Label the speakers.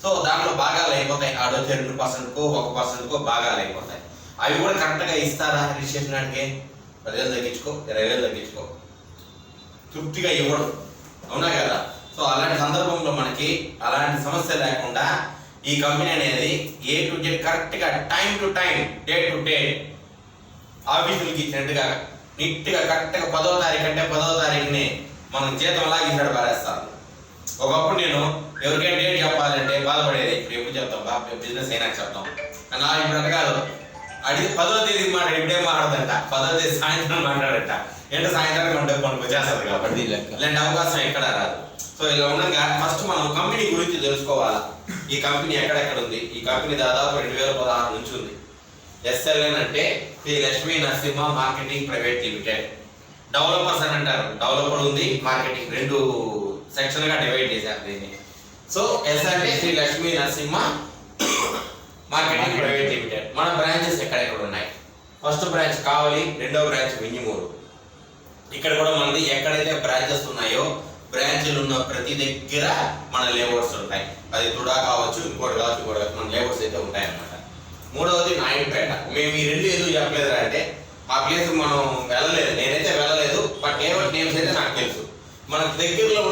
Speaker 1: So దాంట్లో భాగాలు అయిపోతాయి, ఆడొచ్చే 2%కో 1%కో భాగాలు అయిపోతాయి. అవి కూడా కరెక్ట్గా ఇస్తారా రిజిస్ట్రేషన్ అంటే 10,000 తగ్గించుకో 20,000 తగ్గించుకో తృప్తిగా ఇవ్వడం, అవునా కదా. సో అలాంటి సందర్భంలో మనకి అలాంటి సమస్య లేకుండా ఈ కంపెనీ అనేది ఏ టు జెడ్ కరెక్ట్గా time to time day to day ఆఫీసులకి ఇచ్చినట్టుగా నీట్గా కరెక్ట్గా 10వ తారీఖు అంటే 10వ తారీఖుని మనం జీతం లాగా ఇస్తాడు పారేస్తారు. ఒకప్పుడు నేను ఎవరికైనా డేట్ చెప్పాలంటే బాధపడేది, ఇప్పుడు ఎప్పుడు చెప్తాం బిజినెస్ అయినా చెప్తాం నా ఇప్పుడు కాదు. అడిగి 10వ తేదీకి మాట్లాడి ఇప్పుడే మాట్లాడదంట, 10వ తేదీ సాయంత్రం మాట్లాడట, ఏంటో సాయంత్రం ఉంటే మనకు వచ్చేస్తుంది కాబట్టి ఇలాంటి అవకాశం ఎక్కడ రాదు. సో ఇలా ఉండగా ఫస్ట్ మనం కంపెనీ గురించి తెలుసుకోవాలా. ఈ కంపెనీ ఎక్కడెక్కడ ఉంది? ఈ కంపెనీ దాదాపు 2016 నుంచి ఉంది. SLN అంటే Shri Lakshmi Narasimha marketing private limited. Developers అని అంటారు, డెవలపర్ ఉంది, మార్కెటింగ్, 2 సెక్షన్గా డివైడ్ చేశారు దీన్ని. సో ఎస్ అంటే Shri Lakshmi Narasimha marketing private limited. మన బ్రాంచెస్ ఎక్కడెక్కడ ఉన్నాయి? ఫస్ట్ బ్రాంచ్ కావలి, రెండో బ్రాంచ్ వింజమూరు. ఇక్కడ కూడా మనది ఎక్కడైతే బ్రాంచెస్ ఉన్నాయో బ్రాంచ్లు ఉన్న ప్రతి దగ్గర మన లేబర్స్ ఉంటాయి. అది తుడా కావచ్చు, ఇంకోటి కావచ్చు, ఇంకోటి కావచ్చు, మన లేబర్స్ అయితే ఉంటాయి అన్నమాట. మూడవది నాయుడుపేట. మేము ఈ 2 ఎందుకు చెప్పలేదురా అంటే ఆ ప్లేస్ మనం వెళ్ళలేదు, నేనైతే వెళ్ళలేదు, బట్ ఏవో నేమ్స్ అయితే నాకు తెలుసు. మనకు దగ్గరలో